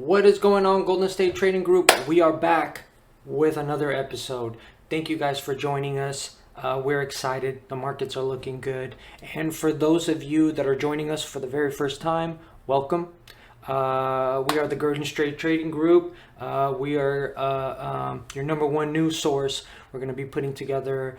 What is going on, Golden State Trading Group? We are back with another episode. Thank you guys for joining us. We're excited. The markets are looking good. And for those of you that are joining us for the very first time, welcome. We are the Golden State Trading Group. We are your number one news source. We're going to be putting together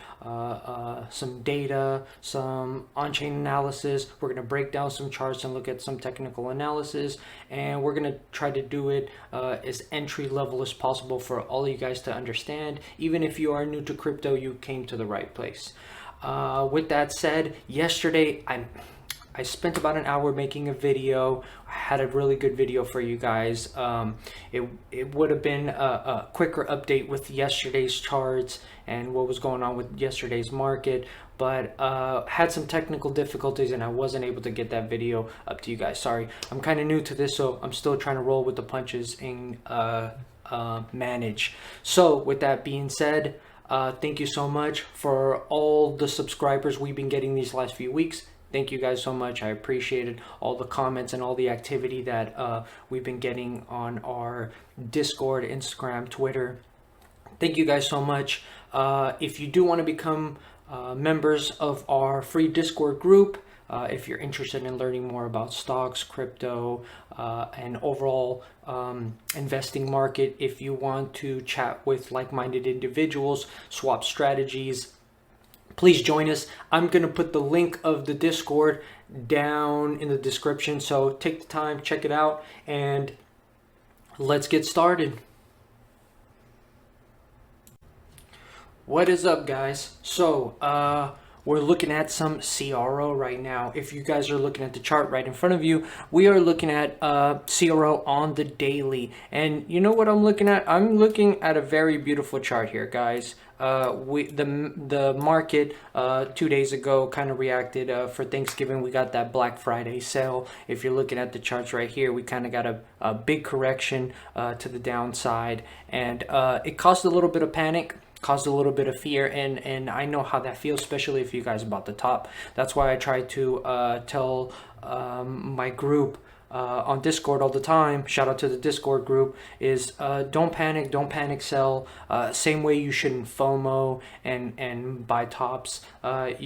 some data, some on-chain analysis. We're going to break down some charts and look at some technical analysis. And we're going to try to do it as entry level as possible for all of you guys to understand. Even if you are new to crypto, you came to the right place. With that said, yesterday I spent about an hour making a video. I had a really good video for you guys. It would have been a quicker update with yesterday's charts and what was going on with yesterday's market, but had some technical difficulties and I wasn't able to get that video up to you guys. Sorry, I'm kind of new to this, so I'm still trying to roll with the punches and manage. So with that being said, thank you so much for all the subscribers we've been getting these last few weeks. Thank you guys so much. I appreciated all the comments and all the activity that we've been getting on our Discord, Instagram, Twitter. Thank you guys so much. If you do want to become members of our free Discord group, if you're interested in learning more about stocks, crypto, and overall investing market, if you want to chat with like-minded individuals, swap strategies, please join us. I'm going to put the link of the Discord down in the description. So take the time, check it out, and let's get started. What is up, guys? So we're looking at some CRO right now. If you guys are looking at the chart right in front of you, we are looking at CRO on the daily. And you know what I'm looking at? I'm looking at a very beautiful chart here, guys. The market 2 days ago kind of reacted for Thanksgiving. We got that Black Friday sale. If you're looking at the charts right here, we kind of got a big correction to the downside, and it caused a little bit of panic, caused a little bit of fear, and I know how that feels, especially if you guys bought the top. That's why I try to tell my group on Discord all the time, shout out to the Discord group, is don't panic sell. Same way you shouldn't FOMO and buy tops.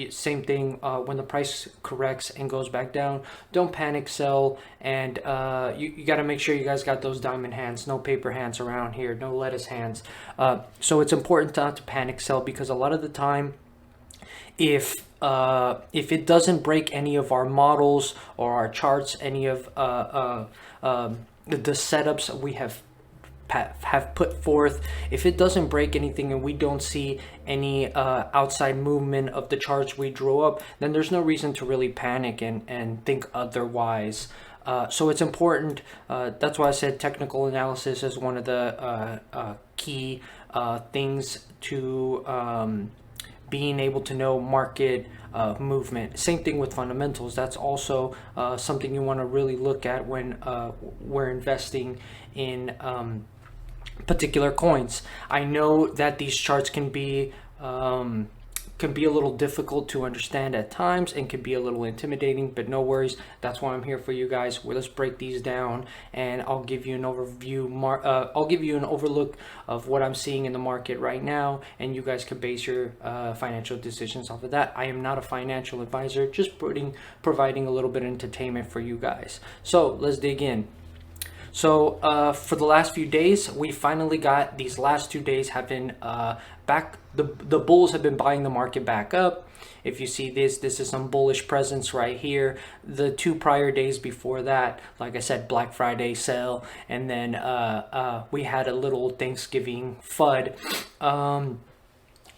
Same thing when the price corrects and goes back down, don't panic sell. And you got to make sure you guys got those diamond hands, no paper hands around here, no lettuce hands. So it's important not to panic sell, because a lot of the time, if it doesn't break any of our models or our charts, any of the setups we have put forth, if it doesn't break anything and we don't see any outside movement of the charts we drew up, then there's no reason to really panic and think otherwise. So it's important. That's why I said technical analysis is one of the key things to being able to know market movement. Same thing with fundamentals. That's also something you want to really look at when we're investing in particular coins. I know that these charts can be a little difficult to understand at times and can be a little intimidating, but no worries. That's why I'm here for you guys. Well, let's break these down, and I'll give you an overview. I'll give you an overlook of what I'm seeing in the market right now, and you guys can base your financial decisions off of that. I am not a financial advisor, just providing a little bit of entertainment for you guys. So let's dig in. So for the last few days, we finally got, these last 2 days have been back. The bulls have been buying the market back up. If you see this is some bullish presence right here. The 2 prior days before that, like I said, Black Friday sale, and then we had a little Thanksgiving FUD.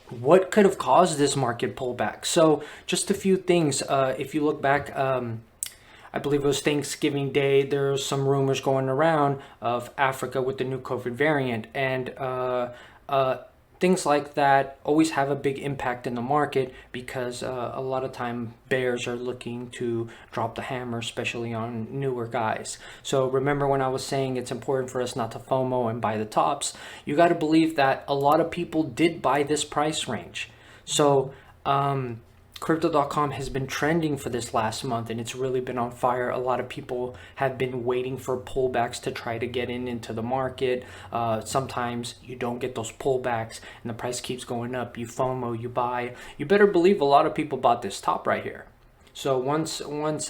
What could have caused this market pullback? So just a few things. If you look back, I believe it was Thanksgiving Day, there's some rumors going around of Africa with the new COVID variant, and things like that always have a big impact in the market, because a lot of time bears are looking to drop the hammer, especially on newer guys. So remember when I was saying it's important for us not to FOMO and buy the tops, you got to believe that a lot of people did buy this price range. So Crypto.com has been trending for this last month, and it's really been on fire. A lot of people have been waiting for pullbacks to try to get into the market. Sometimes you don't get those pullbacks and the price keeps going up. You FOMO, you buy. You better believe a lot of people bought this top right here. So once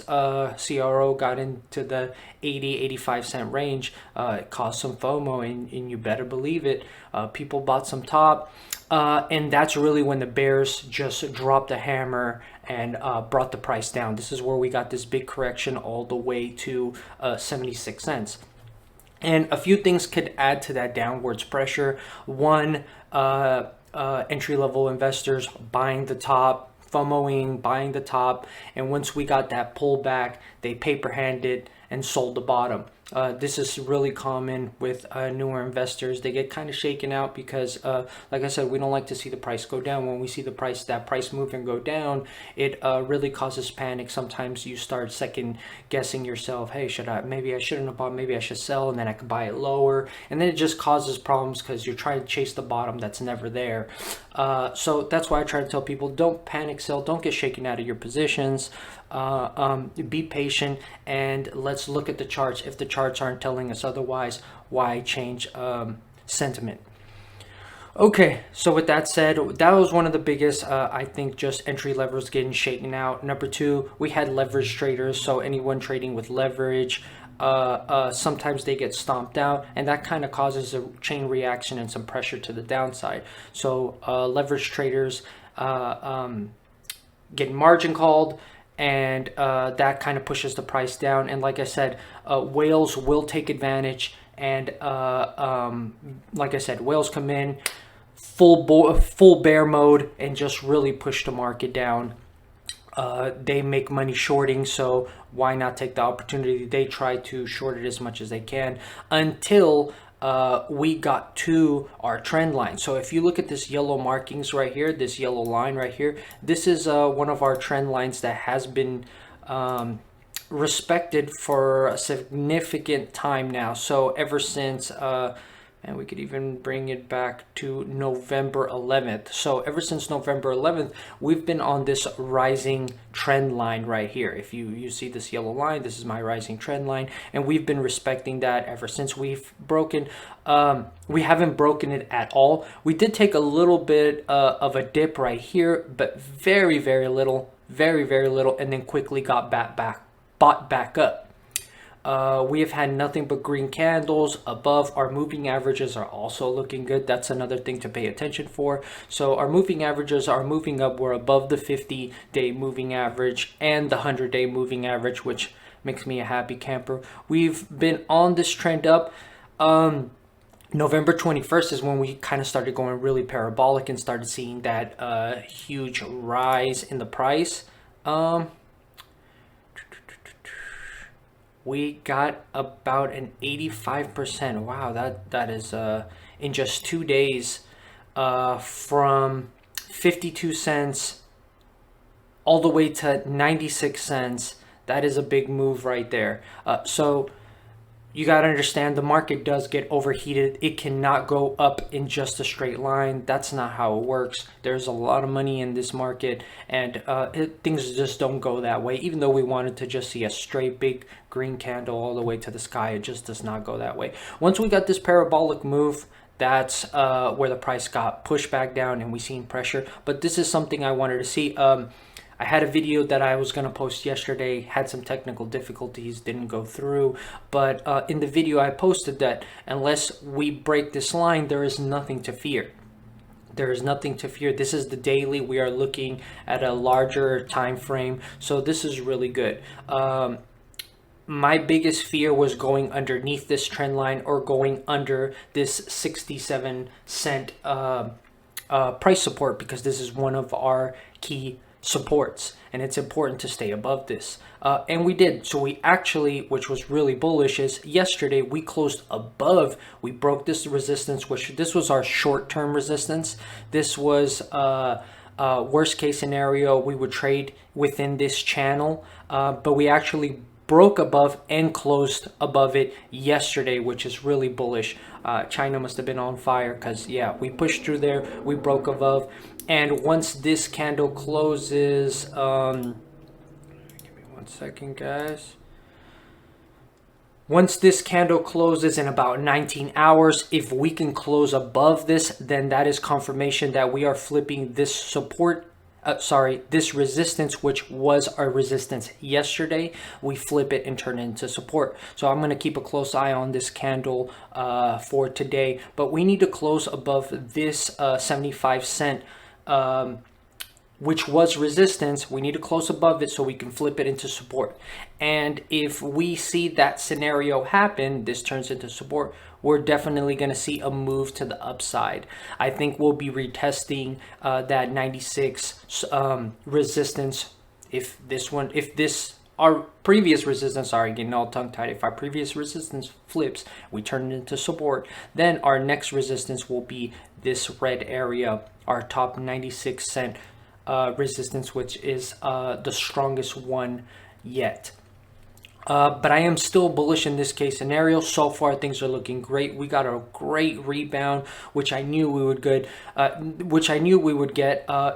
CRO got into the 80-85 cent range, it caused some FOMO, and you better believe it, people bought some top, and that's really when the bears just dropped the hammer and brought the price down. This is where we got this big correction all the way to 76 cents. And a few things could add to that downwards pressure. One, entry-level investors buying the top, FOMOing, buying the top, and once we got that pullback, they paper handed and sold the bottom. This is really common with newer investors. They get kind of shaken out because, like I said, we don't like to see the price go down. When we see the price, that price move and go down, it really causes panic. Sometimes you start second guessing yourself. Hey, maybe I shouldn't have bought, maybe I should sell, and then I could buy it lower. And then it just causes problems because you're trying to chase the bottom that's never there. So that's why I try to tell people, don't panic sell, don't get shaken out of your positions. Be patient, and let's look at the charts. If the charts aren't telling us otherwise, why change sentiment? Okay, so with that said, that was one of the biggest, I think, just entry levels getting shaken out. Number two, we had leverage traders. So anyone trading with leverage, sometimes they get stomped out, and that kind of causes a chain reaction and some pressure to the downside. So leverage traders getting margin called, and that kind of pushes the price down. And like I said, whales will take advantage, and like I said, whales come in full bear mode and just really push the market down. They make money shorting, so why not take the opportunity? They try to short it as much as they can until we got to our trend line. So if you look at this yellow markings right here, this yellow line right here, this is one of our trend lines that has been respected for a significant time now. So ever since and we could even bring it back to November 11th. So ever since November 11th, we've been on this rising trend line right here. If you see this yellow line, this is my rising trend line, and we've been respecting that ever since we've broken. We haven't broken it at all. We did take a little bit of a dip right here, but very, very little, and then quickly got bought back up. We have had nothing but green candles above. Our moving averages are also looking good. That's another thing to pay attention for. So our moving averages are moving up. We're above the 50-day moving average and the 100-day moving average, which makes me a happy camper. We've been on this trend up. November 21st is when we kind of started going really parabolic and started seeing that huge rise in the price. We got about an 85%. Wow, that is in just 2 days, from 52 cents all the way to 96 cents. That is a big move right there. So you got to understand, the market does get overheated. It cannot go up in just a straight line. That's not how it works. There's a lot of money in this market, and things just don't go that way. Even though we wanted to just see a straight big green candle all the way to the sky, it just does not go that way. Once we got this parabolic move, that's where the price got pushed back down and we seen pressure. But this is something I wanted to see. I had a video that I was going to post yesterday, had some technical difficulties, didn't go through. But in the video I posted that unless we break this line, there is nothing to fear. There is nothing to fear. This is the daily. We are looking at a larger time frame. So this is really good. My biggest fear was going underneath this trend line or going under this 67 cent price support, because this is one of our key supports, and it's important to stay above this, and we did. So we actually, which was really bullish, is yesterday we closed above. We broke this resistance, which this was our short-term resistance. This was worst case scenario, we would trade within this channel, but we actually broke above and closed above it yesterday, which is really bullish. China must have been on fire, because yeah, we pushed through there, we broke above, And once this candle closes, give me 1 second, guys. Once this candle closes in about 19 hours, if we can close above this, then that is confirmation that we are flipping this support, this resistance, which was our resistance yesterday. We flip it and turn it into support. So I'm going to keep a close eye on this candle for today, but we need to close above this 75 cent, which was resistance. We need to close above it so we can flip it into support. And if we see that scenario happen, this turns into support, we're definitely going to see a move to the upside. I think we'll be retesting that 96 resistance. If our previous resistance, sorry, getting all tongue-tied, if our previous resistance flips, we turn it into support, then our next resistance will be this red area, our top 96 cent resistance, which is the strongest one yet. But I am still bullish in this case scenario. So far, things are looking great. We got a great rebound, which I knew we would get.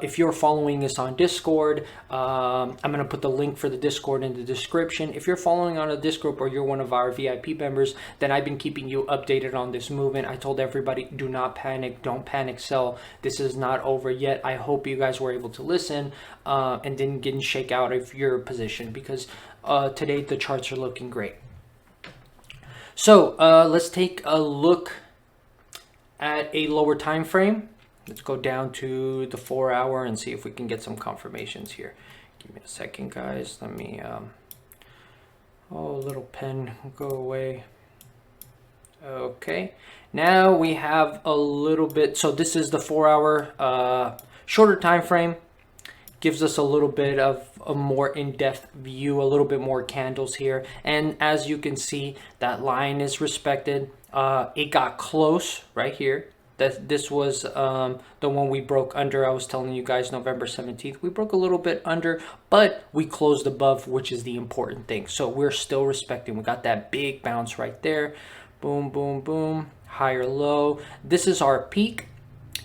If you're following us on Discord, I'm gonna put the link for the Discord in the description. If you're following on a Discord or you're one of our VIP members, then I've been keeping you updated on this movement. I told everybody, do not panic, don't panic sell. This is not over yet. I hope you guys were able to listen and didn't shake out of your position, because today the charts are looking great. So let's take a look at a lower time frame. Let's go down to the 4 hour and see if we can get some confirmations here. Give me a second, guys. Let me little pen, go away. Okay, now we have a little bit. So this is the 4 hour shorter time frame. Gives us a little bit of a more in-depth view, a little bit more candles here. And as you can see, that line is respected. It got close right here. This was the one we broke under. I was telling you guys November 17th. We broke a little bit under, but we closed above, which is the important thing. So we're still respecting. We got that big bounce right there. Boom, boom, boom. Higher low. This is our peak.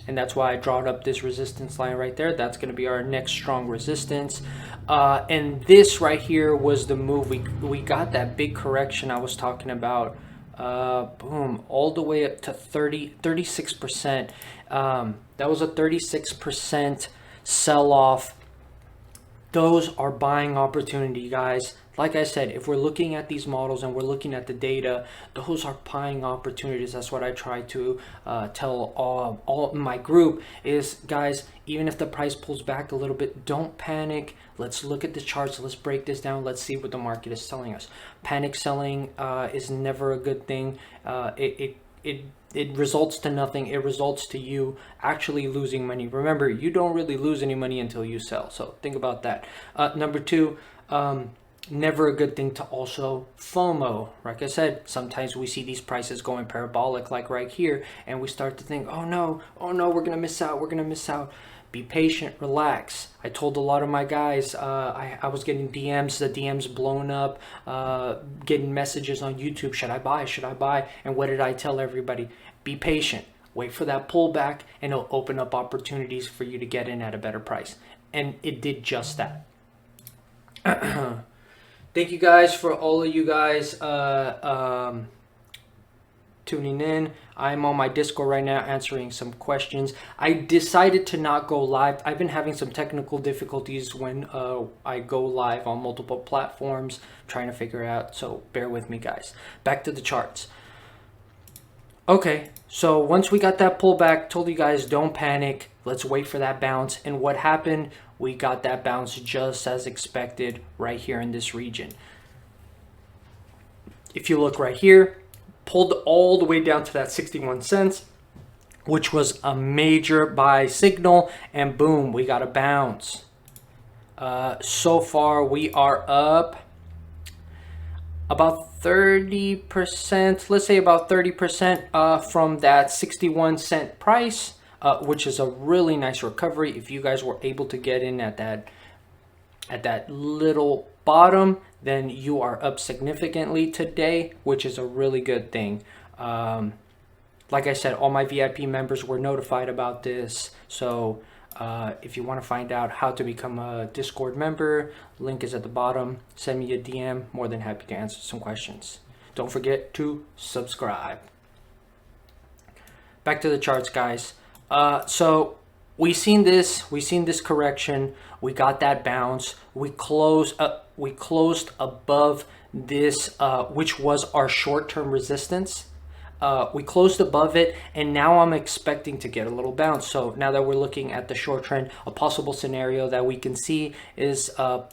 And that's why I drawed up this resistance line right there. That's going to be our next strong resistance. And this right here was the move. We got that big correction I was talking about. Boom, all the way up to 36%. That was a 36% sell-off. Those are buying opportunity, guys. Like I said, if we're looking at these models and we're looking at the data, those are buying opportunities. That's what I try to tell all my group is, guys, even if the price pulls back a little bit, don't panic. Let's look at the charts. Let's break this down. Let's see what the market is telling us. Panic selling is never a good thing. It results to nothing. It results to you actually losing money. Remember, you don't really lose any money until you sell. So think about that. Number two, never a good thing to also FOMO. Like I said, sometimes we see these prices going parabolic like right here, and we start to think, oh no, we're gonna miss out. Be patient, relax. I told a lot of my guys, I was getting the DMs blown up, getting messages on YouTube, should I buy? And what did I tell everybody? Be patient, wait for that pullback, and it'll open up opportunities for you to get in at a better price. And it did just that. Thank you guys for all of you guys tuning in. I'm on my Discord right now answering some questions. I decided to not go live. I've been having some technical difficulties when I go live on multiple platforms, trying to figure it out, so bear with me, guys. Back to the charts. Okay, so once we got that pullback, told you guys don't panic. Let's wait for that bounce. And what happened? We got that bounce just as expected right here in this region. If you look right here, pulled all the way down to that 61 cents, which was a major buy signal, and boom, we got a bounce. So far, we are up about 30%, let's say about 30% from that 61 cent price, which is a really nice recovery. If you guys were able to get in at that little bottom, then you are up significantly today, which is a really good thing. Like I said, all my VIP members were notified about this, so If you want to find out how to become a Discord member, link is at the bottom. Send me a DM. More than happy to answer some questions. Don't forget to subscribe. Back to the charts, guys. So we seen this correction. We got that bounce. We closed above this, which was our short-term resistance. We closed above it, and now I'm expecting to get a little bounce. So now that we're looking at the short trend, a possible scenario that we can see is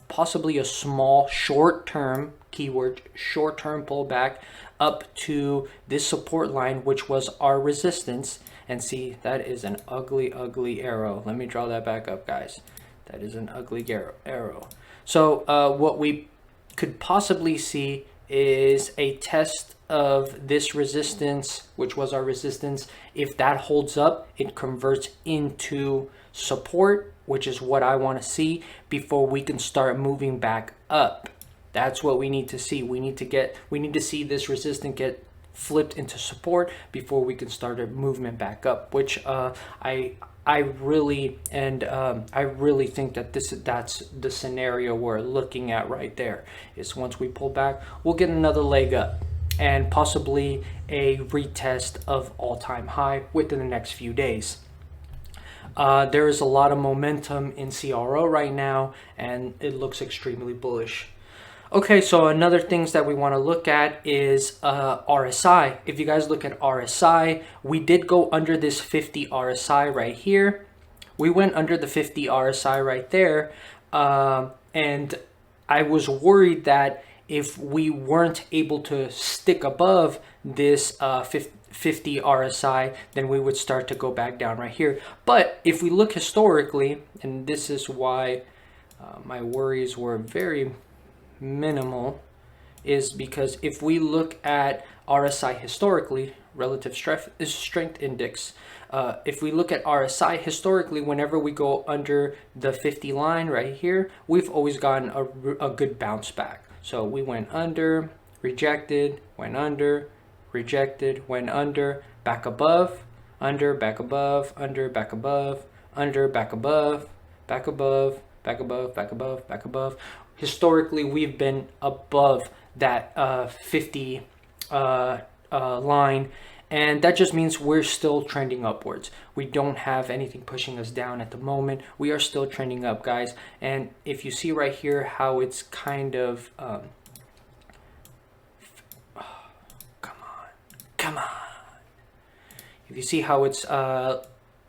possibly a small short-term, keyword short-term pullback up to this support line, which was our resistance. And see, that is an ugly arrow. Let me draw that back up, guys. That is an ugly arrow. So what we could possibly see is a test of this resistance, which was our resistance. If that holds up, it converts into support, which is what I want to see before we can start moving back up. That's what we need to see. We need to see this resistance get flipped into support before we can start a movement back up, which I really think that that's the scenario we're looking at right there. Is once we pull back, we'll get another leg up and possibly a retest of all-time high within the next few days. There is a lot of momentum in CRO right now, and it looks extremely bullish. Okay, so another things that we want to look at is RSI. If you guys look at RSI, we did go under this 50 RSI right here. We went under the 50 RSI right there, and I was worried that if we weren't able to stick above this 50 RSI, then we would start to go back down right here. But if we look historically, and this is why my worries were very minimal, is because if we look at RSI historically, relative strength index, if we look at RSI historically, whenever we go under the 50 line right here, we've always gotten a good bounce back. So we went under, rejected, went under, rejected, went under, back above, under, back above, under, back above, under, back above, back above, back above, back above, back above. Historically, we've been above that 50 line, and that just means we're still trending upwards. We don't have anything pushing us down at the moment. We are still trending up, guys. And if you see right here how it's kind of come on. If you see how it's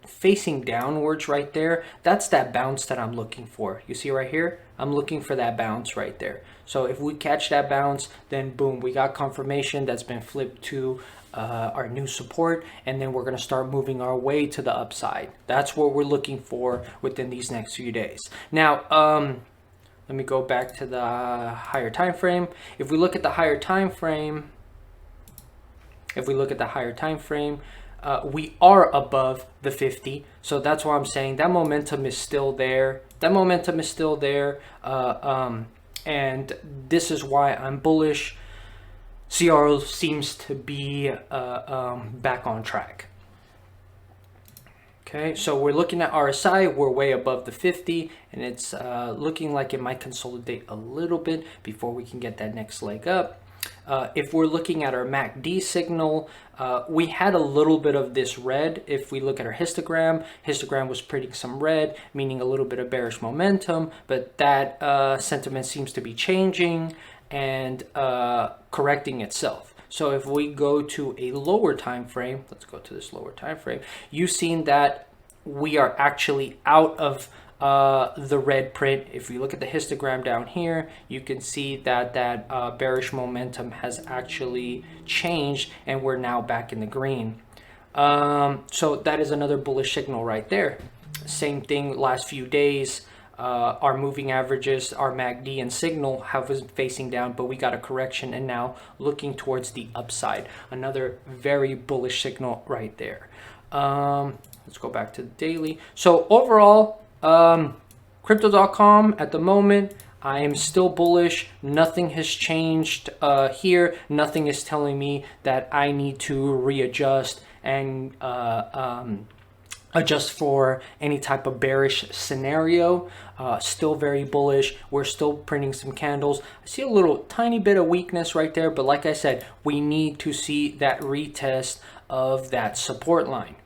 facing downwards right there, that's that bounce that I'm looking for. You see right here, I'm looking for that bounce right there. So if we catch that bounce, then boom, we got confirmation that's been flipped to our new support, and then we're going to start moving our way to the upside. That's what we're looking for within these next few days. Now let me go back to the higher time frame. If we look at the higher time frame, we are above the 50, so that's why I'm saying that momentum is still there. And this is why I'm bullish. CRO seems to be back on track. Okay, so we're looking at RSI, we're way above the 50, and it's looking like it might consolidate a little bit before we can get that next leg up. If we're looking at our MACD signal, we had a little bit of this red. If we look at our histogram was printing some red, meaning a little bit of bearish momentum, but that sentiment seems to be changing and correcting itself. So if we go to a lower time frame, let's go to this lower time frame, you've seen that we are actually out of the red print. If you look at the histogram down here, you can see that bearish momentum has actually changed, and we're now back in the green. So that is another bullish signal right there. Same thing last few days. Our moving averages, our MACD and signal have been facing down, but we got a correction and now looking towards the upside. Another very bullish signal right there. Let's go back to the daily. So overall, Crypto.com at the moment, I am still bullish. Nothing has changed here. Nothing is telling me that I need to readjust and adjust for any type of bearish scenario. Still very bullish. We're still printing some candles. I see a little tiny bit of weakness right there, but like I said, we need to see that retest of that support line.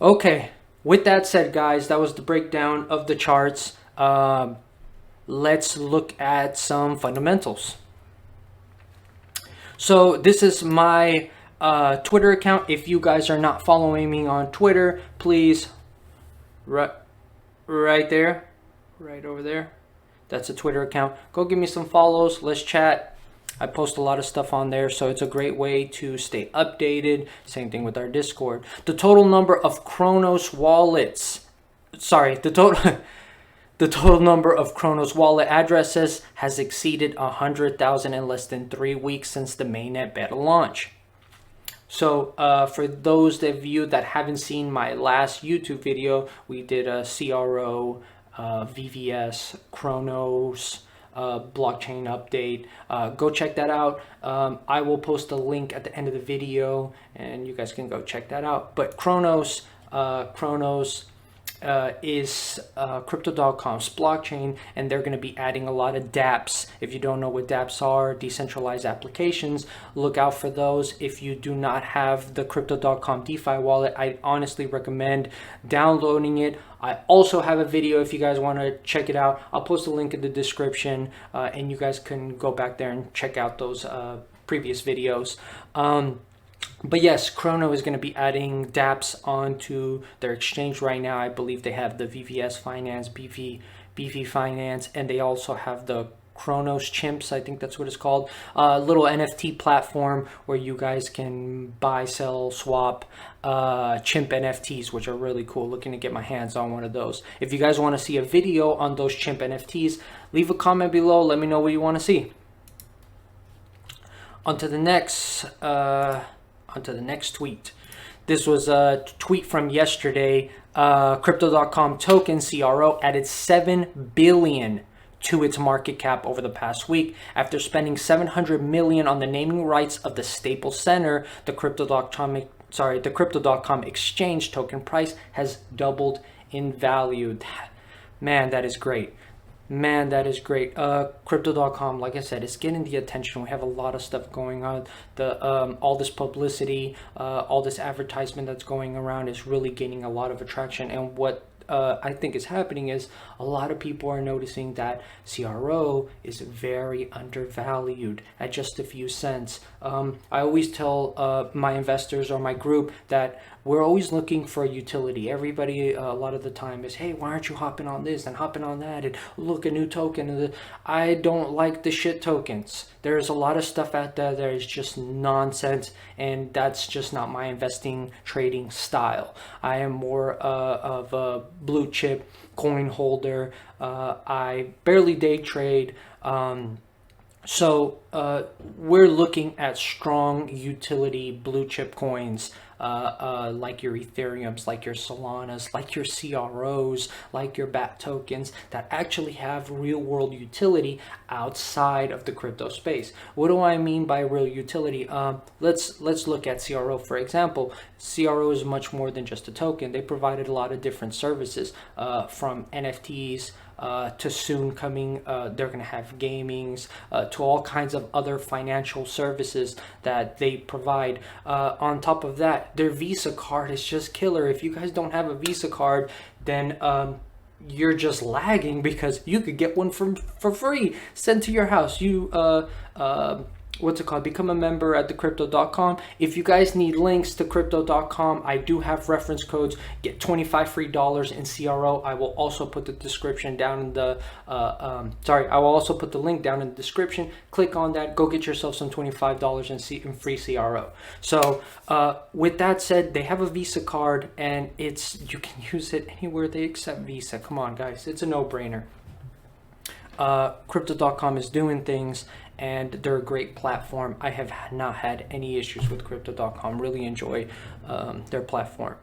Okay, with that said, guys, that was the breakdown of the charts. Let's look at some fundamentals. So this is my Twitter account. If you guys are not following me on Twitter, please, right there, right over there, that's a Twitter account. Go give me some follows. Let's chat. I post a lot of stuff on there, so it's a great way to stay updated. Same thing with our Discord. The total number of Chronos wallets, sorry, the total number of Chronos wallet addresses has exceeded 100,000 in less than 3 weeks since the mainnet beta launch. So for those of you that haven't seen my last YouTube video, we did a CRO, VVS, Chronos, blockchain update. Go check that out. I will post a link at the end of the video and you guys can go check that out. But Chronos is Crypto.com's blockchain, and they're going to be adding a lot of dApps. If you don't know what dApps are, decentralized applications, look out for those. If you do not have the Crypto.com DeFi wallet, I honestly recommend downloading it. I also have a video if you guys want to check it out. I'll post a link in the description and you guys can go back there and check out those previous videos. But yes, Chrono is going to be adding dApps onto their exchange right now. I believe they have the VVS Finance, BV Finance, and they also have the Chronos Chimps, I think that's what it's called. A little NFT platform where you guys can buy, sell, swap chimp NFTs, which are really cool. Looking to get my hands on one of those. If you guys want to see a video on those chimp NFTs, leave a comment below. Let me know what you want to see. On to the next tweet. This was a tweet from yesterday. Crypto.com token CRO added 7 billion to its market cap over the past week after spending 700 million on the naming rights of the Staples Center. The Crypto.com exchange token price has doubled in value. Man, that is great. Man, that is great. Crypto.com, like I said, it's getting the attention. We have a lot of stuff going on. All this publicity, all this advertisement that's going around is really gaining a lot of attraction. And what I think is happening is a lot of people are noticing that CRO is very undervalued at just a few cents. I always tell my investors or my group that we're always looking for utility. Everybody a lot of the time is, hey, why aren't you hopping on this and hopping on that and look, a new token. I don't like the shit tokens. There's a lot of stuff out there that is just nonsense, and that's just not my investing trading style. I am more of a blue chip coin holder. I barely day trade. So we're looking at strong utility blue chip coins, like your Ethereums, like your Solanas, like your CROs, like your BAT tokens that actually have real world utility outside of the crypto space. What do I mean by real utility? Let's look at CRO, for example. CRO is much more than just a token. They provided a lot of different services, from NFTs, to soon coming, they're going to have gamings, to all kinds of other financial services that they provide. On top of that, their Visa card is just killer. If you guys don't have a Visa card, then you're just lagging, because you could get one for free sent to your house. You what's it called? Become a member at thecrypto.com. If you guys need links to crypto.com, I do have reference codes. Get $25 free in CRO. I will also put the description down in the I will also put the link down in the description. Click on that. Go get yourself some $25 in free CRO. So with that said, they have a Visa card, and you can use it anywhere they accept Visa. Come on, guys, it's a no-brainer. Crypto.com is doing things, and they're a great platform. I have not had any issues with Crypto.com. Really enjoy their platform.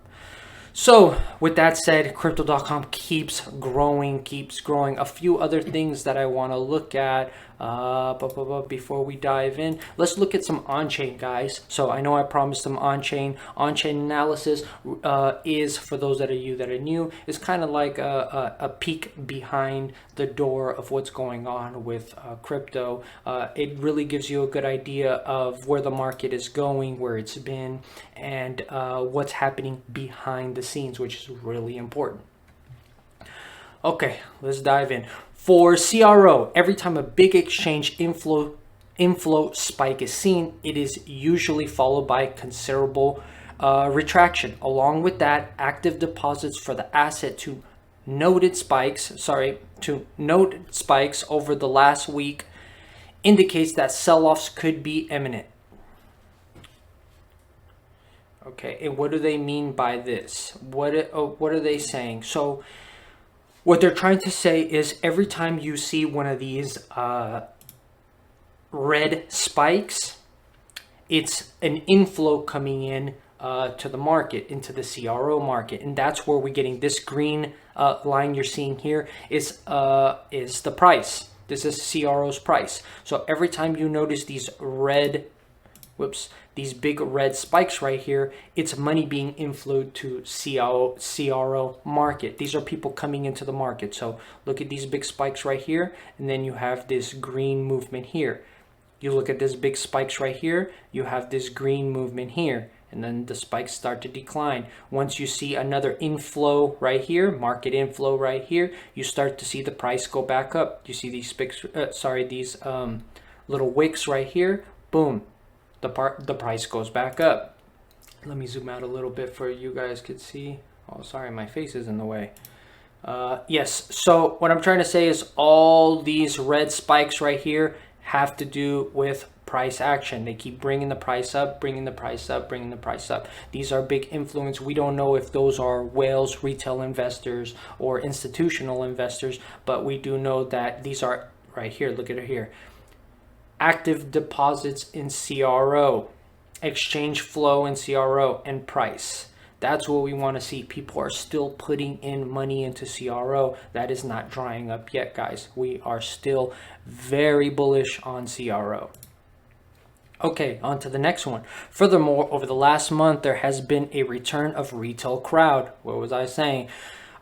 So with that said, Crypto.com keeps growing, keeps growing. A few other things that I want to look at but before we dive in, let's look at some on-chain, guys. So I know I promised some on-chain. On-chain analysis is, for those that are new, is kind of like a peek behind the door of what's going on with crypto. It really gives you a good idea of where the market is going, where it's been, and what's happening behind the scenes, which is really important. Okay, let's dive in. For CRO, every time a big exchange inflow spike is seen, it is usually followed by considerable retraction. Along with that, active deposits for the asset to noted spikes over the last week indicates that sell-offs could be imminent. Okay, and what do they mean by this? What are they saying? So what they're trying to say is every time you see one of these red spikes, it's an inflow coming in to the market, into the CRO market. And that's where we're getting this green line you're seeing here is the price. This is CRO's price. So every time you notice these these big red spikes right here, it's money being inflowed to CRO market. These are people coming into the market. So look at these big spikes right here, and then you have this green movement here. You look at this big spikes right here, you have this green movement here, and then the spikes start to decline. Once you see another inflow right here, market inflow right here, you start to see the price go back up. You see these spikes, these little wicks right here, boom. The price goes back up. Let me zoom out a little bit for you guys could see. Oh, sorry, my face is in the way. Yes, so what I'm trying to say is all these red spikes right here have to do with price action. They keep bringing the price up, bringing the price up, bringing the price up. These are big influence. We don't know if those are whales, retail investors, or institutional investors, but we do know that these are right here. Look at it here. Active deposits in CRO, exchange flow in CRO, and price. That's what we want to see. People are still putting in money into CRO. That is not drying up yet, guys. We are still very bullish on CRO. Okay, on to the next one. Furthermore, over the last month, there has been a return of retail crowd. What was I saying?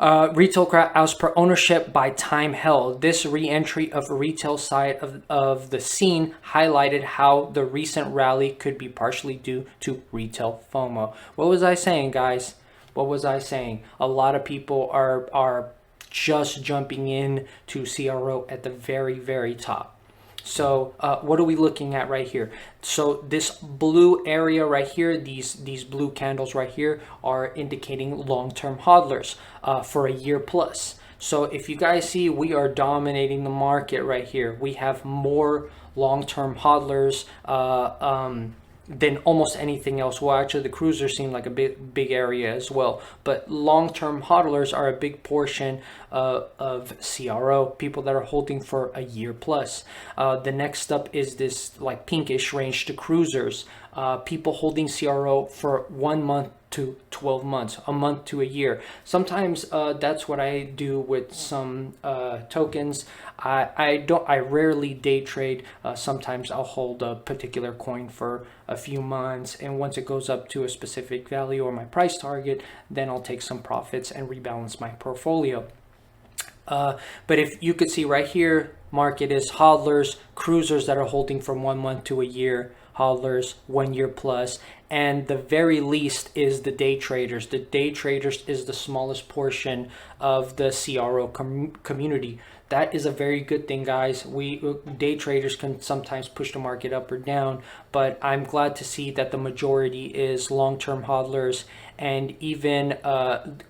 Retail crowd as per ownership by time held. This re-entry of retail side of the scene highlighted how the recent rally could be partially due to retail FOMO. What was I saying, guys? What was I saying? A lot of people are just jumping in to CRO at the very, very top. So what are we looking at right here? So this blue area right here, these blue candles right here are indicating long-term hodlers for a year plus. So if you guys see, we are dominating the market right here. We have more long-term hodlers than almost anything else. Well, actually the cruisers seem like a big area as well, but long-term hodlers are a big portion of CRO, people that are holding for a year plus. The next up is this like pinkish range to cruisers, people holding CRO for 1 month to 12 months, a month to a year. Sometimes that's what I do with some tokens. I rarely day trade. Sometimes I'll hold a particular coin for a few months, and once it goes up to a specific value or my price target, then I'll take some profits and rebalance my portfolio. But if you could see right here, market is hodlers, cruisers that are holding from 1 month to a year, hodlers 1 year plus, and the very least is the day traders. The day traders is the smallest portion of the CRO community. That is a very good thing, guys. Day traders can sometimes push the market up or down, but I'm glad to see that the majority is long-term hodlers and even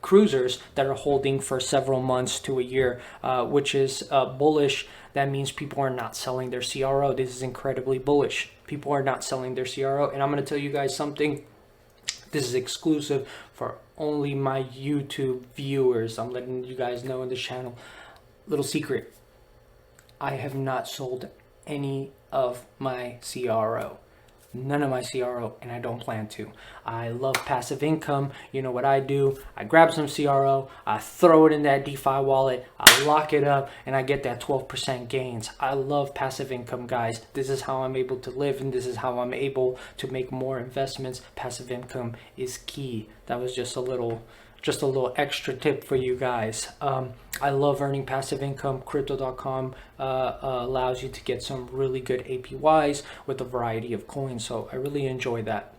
cruisers that are holding for several months to a year, which is bullish. That means people are not selling their CRO. This is incredibly bullish. People are not selling their CRO. And I'm going to tell you guys something. This is exclusive for only my YouTube viewers. I'm letting you guys know in this channel. Little secret. I have not sold any of my CRO. None of my CRO, and I don't plan to. I love passive income. You know what I do? I grab some CRO, I throw it in that DeFi wallet, I lock it up, and I get that 12% gains. I love passive income, guys. This is how I'm able to live, and this is how I'm able to make more investments. Passive income is key. That was just a little extra tip for you guys. I love earning passive income. Crypto.com allows you to get some really good APYs with a variety of coins, so I really enjoy that.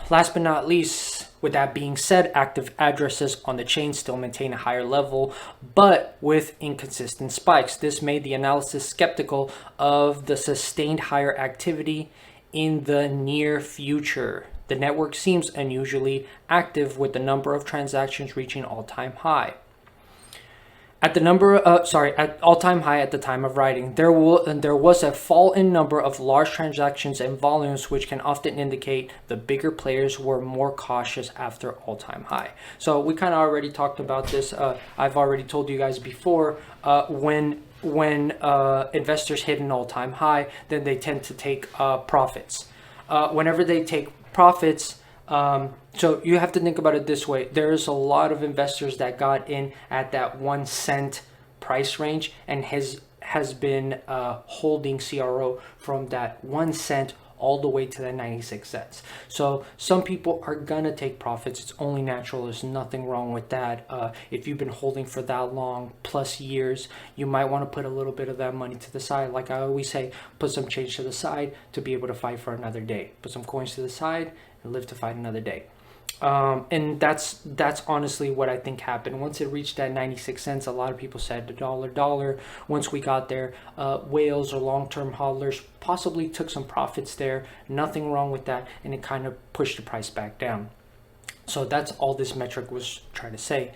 Last but not least, with that being said, active addresses on the chain still maintain a higher level, but with inconsistent spikes. This made the analysis skeptical of the sustained higher activity in the near future. The network seems unusually active, with the number of transactions reaching all-time high. At all-time high at the time of writing, there was a fall in number of large transactions and volumes, which can often indicate the bigger players were more cautious after all-time high. So we kind of already talked about this. I've already told you guys before, when investors hit an all-time high, then they tend to take profits. Whenever they take profits, so you have to think about it this way. There's a lot of investors that got in at that 1 cent price range and has been holding CRO from that 1 cent all the way to the 96 cents. So some people are gonna take profits. It's only natural. There's nothing wrong with that. If you've been holding for that long, plus years, you might want to put a little bit of that money to the side. Like I always say, put some change to the side to be able to fight for another day. Put some coins to the side and live to fight another day. And that's honestly what I think happened. Once it reached that 96 cents, a lot of people said dollar. Once we got there, whales or long-term hodlers possibly took some profits there. Nothing wrong with that, and it kind of pushed the price back down. So that's all this metric was trying to say.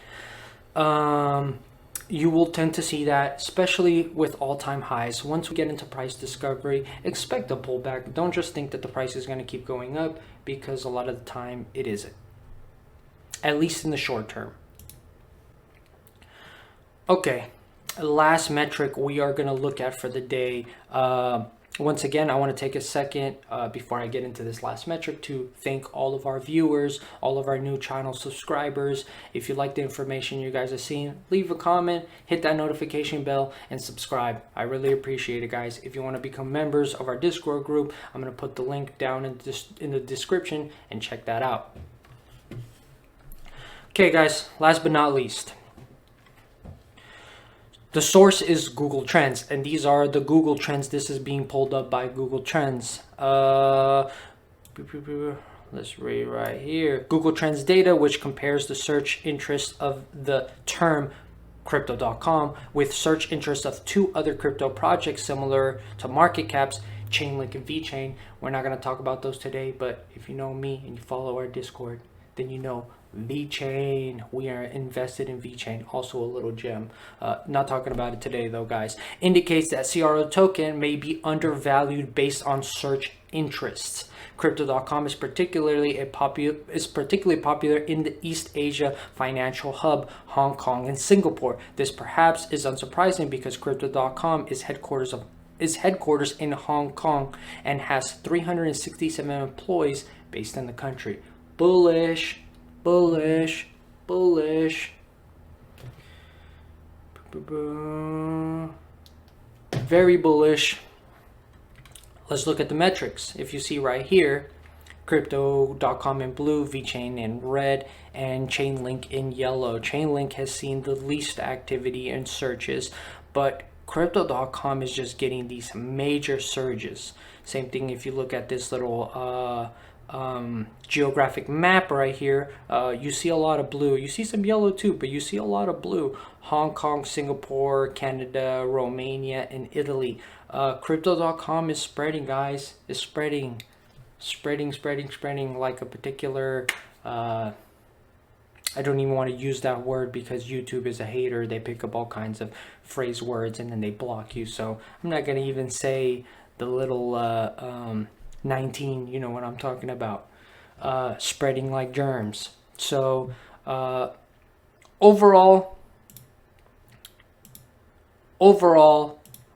You will tend to see that, especially with all-time highs. Once we get into price discovery, expect a pullback. Don't just think that the price is going to keep going up, because a lot of the time it isn't, at least in the short term. Okay, last metric we are going to look at for the day. Once again, I want to take a second before I get into this last metric to thank all of our viewers, all of our new channel subscribers. If you like the information you guys are seeing, leave a comment, hit that notification bell, and subscribe. I really appreciate it, guys. If you want to become members of our Discord group, I'm going to put the link down in the description, and check that out. Okay, guys, last but not least, the source is Google Trends, and these are the Google Trends. This is being pulled up by Google Trends. Let's read right here. Google Trends data, which compares the search interest of the term Crypto.com with search interest of 2 other crypto projects similar to market caps, Chainlink and VeChain. We're not going to talk about those today, but if you know me and you follow our Discord, then you know VeChain. We are invested in VeChain, also a little gem. Not talking about it today though, guys. Indicates that CRO token may be undervalued based on search interests. Crypto.com is particularly popular in the East Asia financial hub, Hong Kong and Singapore. This perhaps is unsurprising because Crypto.com is headquarters in Hong Kong and has 367 employees based in the country. Bullish. Very bullish. Let's look at the metrics. If you see right here, Crypto.com in blue, VeChain in red, and Chainlink in yellow. Chainlink has seen the least activity in searches, but Crypto.com is just getting these major surges. Same thing if you look at this little geographic map right here. You see a lot of blue. You see some yellow too, but you see a lot of blue. Hong Kong, Singapore, Canada, Romania, and Italy. Crypto.com is spreading, guys. It's spreading like a particular I don't even want to use that word because YouTube is a hater. They pick up all kinds of phrase words and then they block you. So I'm not going to even say the little 19, you know what I'm talking about. Spreading like germs. So overall,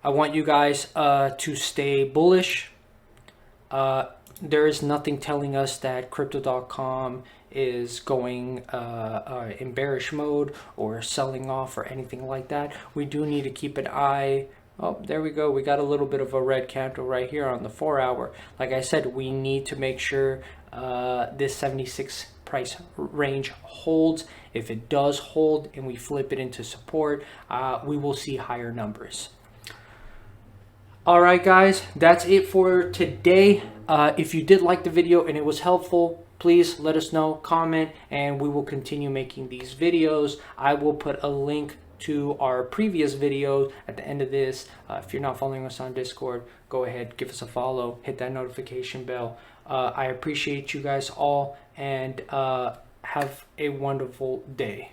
I want you guys to stay bullish. There is nothing telling us that Crypto.com is going in bearish mode or selling off or anything like that. We do need to keep an eye. Oh, there we go. We got a little bit of a red candle right here on the 4 hour. Like I said, we need to make sure this 76 price range holds. If it does hold and we flip it into support, we will see higher numbers. All right, guys, that's it for today. If you did like the video and it was helpful, please let us know, comment, and we will continue making these videos. I will put a link to our previous video at the end of this. If you're not following us on Discord, go ahead, give us a follow, hit that notification bell. I appreciate you guys all, and have a wonderful day.